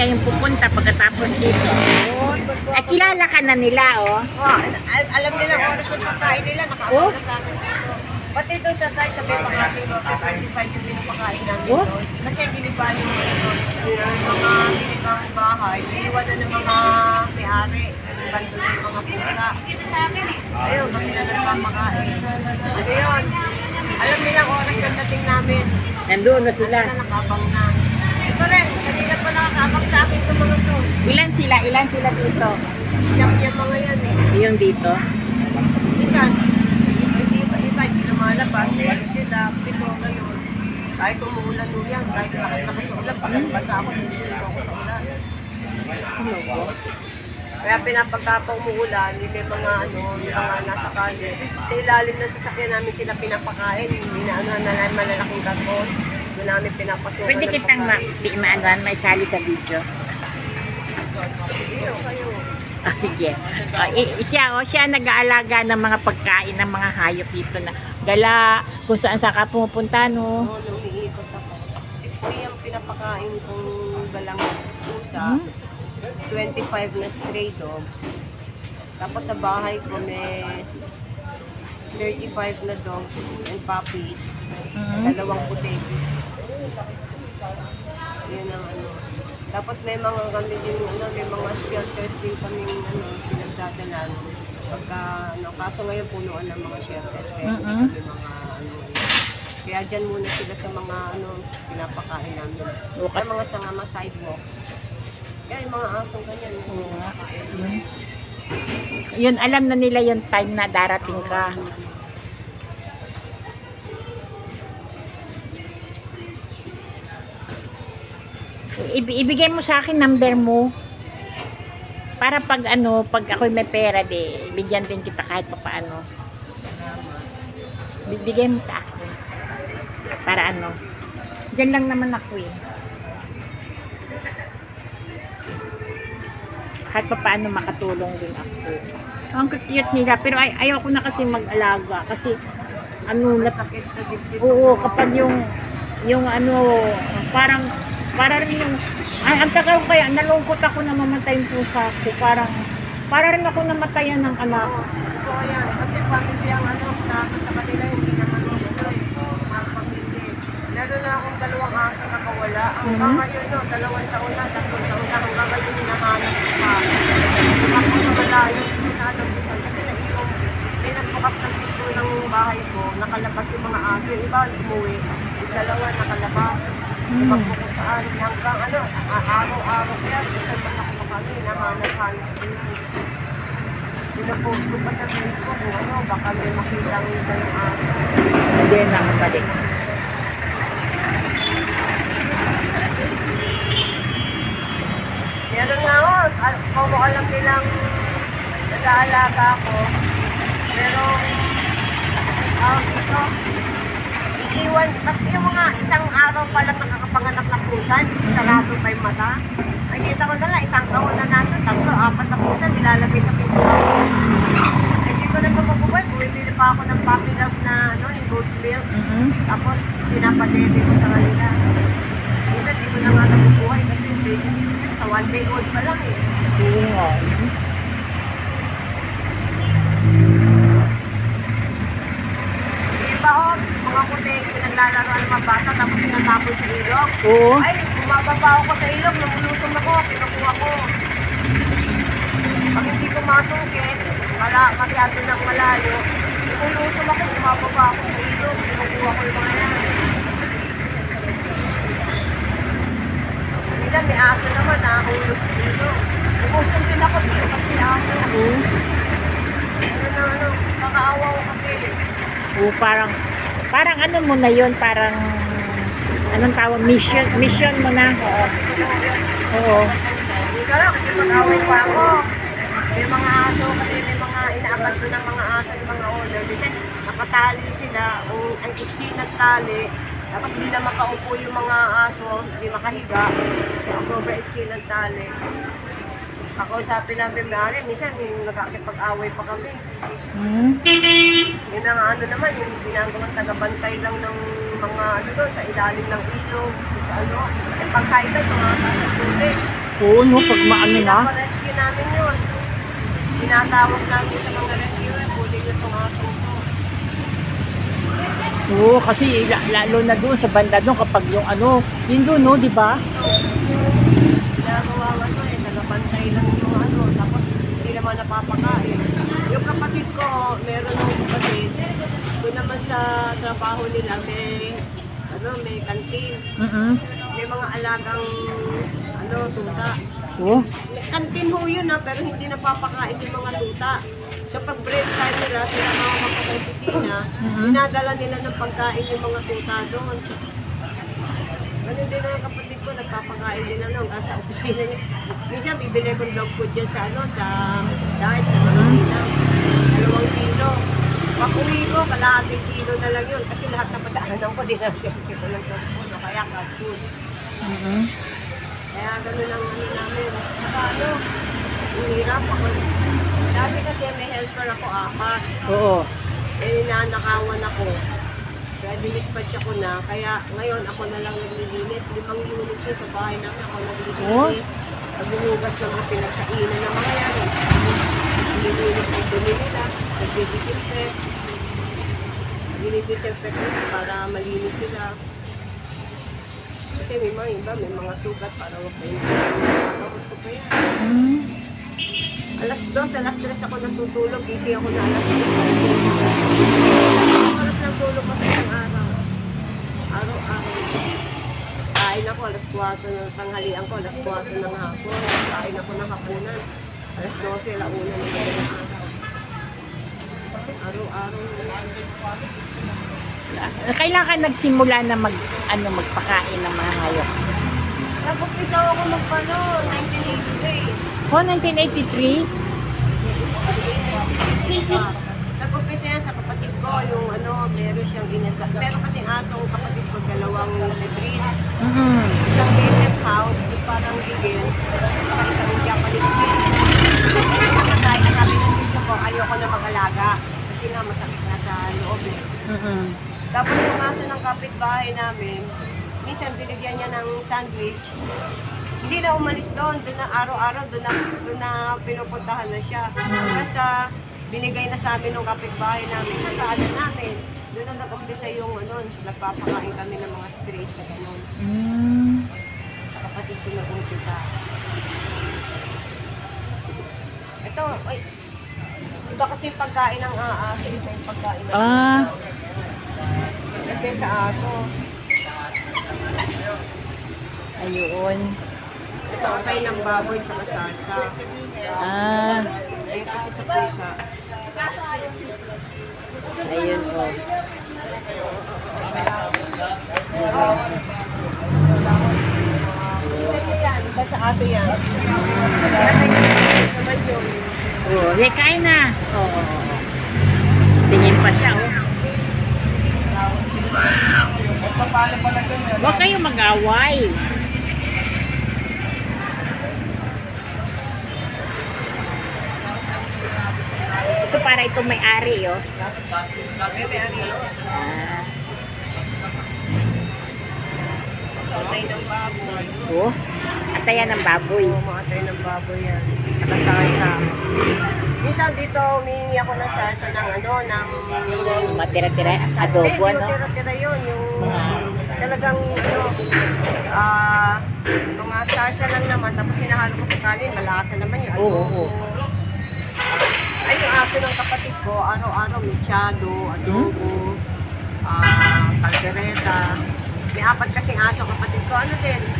ngayon pupunta pagkatapos dito. Oh. Ay, kilala ka na nila, oh. Oh, alam nila kung oras yung pagkain nila, nakaabot na sa akin dito. Pati doon sa site, sabi pang ating lote, 25 yung pinapakain namin Oh? doon. Kasi ginibahan yung mga ginibang bahay, iiwan na ng mga may-ari, iniban doon yung mga pusa. Ayun, kami na nagpapakain. Ngayon, alam nila kung oras yung dating namin. Nandoon na sila. Ano na, nakabang na. Ito rin, kanina pa nakakabang sa akin itong mga to. Ilan sila dito? Siyam yung mga yan eh. Yung dito. Minsan, iba, hindi lumalabas. Ano sila, pito ngayon. Kahit umuulan mo yan, kahit lakas-lakas na ulan, pasang-basa ako, hindi ako sa ulan. Kaya pinapagkapa umuulan, yung may mga yung mga nasa kalye. Sa ilalim ng sasakyan namin sila pinapakain, hindi na lang malalaking karton. Doon namin pinapasukan. Pwede kitang may sali sa video. Kayo. Ah, sige. Siya nag-aalaga ng mga pagkain ng mga hayop dito na gala kung saan ka pumupunta, no? Oo, nung umiikot ako. 60 ang pinapakain kong galang pusa. 25 na stray dogs. Tapos sa bahay ko may 35 na dogs and puppies. Dalawang puti. Yun ang Tapos may mga kami din, may mga shelters din kaming pinagdadalan. Pagka, kaso ngayon punuan ng mga shelters. Kaya kami mga kaya dyan muna sila sa mga pinapakain namin. Sa mga sangama sidewalks. Kaya yung mga asong ganyan. Yun, alam na nila yung time na darating ka. Ibigay mo sa akin number mo. Para pag ako'y may pera, bigyan din kita kahit papaano. Bigay mo sa akin. Para Diyan lang naman ako eh. Kahit pa paano makatulong din ako. Ang cute nila, pero ayaw ko na kasi mag-alaga kasi Masakit sa dibdib. oo, kapag yung parang rin yung ang tagal ko kaya nalungkot ako na mamatay yung pusa ko, para rin ako namatayan ng anak. Oo, yan. Kasi pamilya ang sa kanila hindi naman mga pamilya. Lalo na akong dalawang aso nakawala. Hanggang ngayon, 2 taon na, 3 taon na, hanggang ngayon hinahanap ko pa. Ako sa malayo, sa Alabusan. Kasi naiinom, may nagbukas ng pinto ng bahay ko, nakalabas yung mga aso. Yung iba, umuwi. Yung dalawa nakalabas. Tumakbo ko saan. Hanggang araw-araw. Kaya, isang malaki ko kami, hinahanap-hanap ko yun. Pinapost ko pa sa Facebook kung baka may makita ang iba yung aso. Hindi na nakabalik. Meron nga ako, alam nilang nag-aalaga ako. Pero, ito, iiwan, kasi yung mga isang araw pa lang nakakapanganak ng pusan, sarado pa yung mata. Nakita ko na lang, 1 taon na natin, 3, 4 na pusan, nilalagay sa pintuan. Hindi ko na mapabuhay, bumibili pa ako ng puppy love na, yung goat's milk. Tapos, pinapadede ko sa kanila. Minsan, di ko na nga nabubuhay kasi sa 1 day old pa lang eh. Oo. Iba mga puti, pinaglalaro ng mga bata, tapos pinatapon sa ilog. Oo. Ay, bumababa ako sa ilog, namulusong ako, kinukuha ko. Pag hindi ko masungkit, masyado ng malayo, namulusong ako, bumababa ako sa ilog, kinukuha ko yung mga yan. Minsan may aso naman, nakahulog sa ilog. Umusong din ako, dito kasi aso. Nakaawa ko kasi. Oo, parang mo na yun, parang anong tawag, mission mo na. Oo. Minsan lang, kasi mag-away pa ako. May mga aso, kasi may mga inaabanto ng mga aso, ng mga owner. Kasi nakatali sila, ang iksi nagtali. Tapos di na makaupo yung mga aso, hindi makahiga. Kasi ang sobrang iksi nagtali. Kakausapin namin may minsan nagkakipag-away pa kami. Yun ang naman, yung ginagawang tagabantay lang ng mga doon, sa ilalim ng ilog, sa pagkaitan, mga kasasulit. Oo, no, pag maano na. Pinaparescue namin yun. Tinatawag namin sa mga rescuer, huli nyo itong aso ko. Oo, kasi lalo na doon sa banda doon kapag yung ano, yun doon, no, di ba? Ginagawa ko eh, tagapantay lang yung ano, tapos hindi naman napapakain. Yung kapatid ko, meron ng kapatid, doon naman sa trabaho nila, may kantin. May mga alagang, tuta. Oo. May kantin ho yun pero hindi napapakain yung mga tuta. So pag break time nila, sila mga magkakapisina, dinadala nila ng pagkain yung mga tuta doon. Ganun din ang kapatid ko, nagpapakain din sa opisina niya. Minsan bibili ko dog food dyan sa dahil sa Manila. 2 kilo. Pag-uwi ko, kalahating kilo na lang yun. Kasi lahat ng padaanan ko, dinagyan ko ng dog food. O kaya cat food. Kaya ganun ang namin. Saka hirap ako. Dati kasi may helper ako, 4. Oo. Nanakawan ako. Kaya dinispatch ako na. Kaya ngayon ako na lang naglilinis. 5 units yun sa bahay namin. Ako naglilinis. Naglulugas ng mga pinagkainan ng mga yan. Naglilinis ng dumi nila. Nagdidisinfect. Dinidisinfect nila para malinis sila. Kasi may mga iba, may mga sugat para wag kayo. Nakakot ko pa yan. Alas 2, alas 3 ako natutulog. Gising ako na alas 6. Oras ng tulog ko sa isang araw. Araw-araw. Kain ako alas 4 ng tanghalian ko, alas 4 ng hapon. Kain ako ng hapunan. Alas 12, launa ng madalang araw. Araw-araw. Kailan ka nagsimula na magpakain ng mga hayop? Nag-umpisa ako magpano, 1983. Oh, 1983? Nag-umpisa yan sa kapatid ko, yung meron siyang inata. Pero kasing aso ang kapatid ko, 2 breed. Isang Basset Hound, yung parang gigil, at isang Japanese breed. Namatay, sabi ng sister ko, ayoko na mag-alaga. Kasi nga masakit na sa loob eh. Tapos yung aso ng kapitbahay namin, minsan binigyan niya ng sandwich. Hindi na umalis doon na araw-araw, doon na pinupuntahan na siya. Kasi binigay na sa amin ng kapitbahay namin, nagkaanan namin. Doon na nag-umpisa yung nagpapakain kami ng mga street na gano'n. Sa kapatid ko nag-umpisa. Ito, iba kasi yung pagkain ng aso, iba yung pagkain ng Ito sa aso. Ayun. Ito ang kain ng baboy sa kasarsa. Ayun kasi sa pusa. Ayun, oh. Iba sa aso yan. Naman yun. Oh, kain na. Oo. Tingin pa siya, oh. Huwag kayo mag-away. Ito para itong may-ari, oh. May-ari. Atay ng baboy. Oh, atayan ng baboy. Oo, mga atay ng baboy yan. Saka sarsa. Minsan dito, humingi ako ng sarsa ng Matira-tira, adobo, Hindi, no? yung tira-tira yun. Yung talagang, mga sarsa lang naman. Tapos sinahalo ko sa kanin, malasa naman yung adobo. Ay, yung aso ng kapatid ko, araw-araw mechado, adobo, kaldereta. May 4 kasing aso kapatid ko.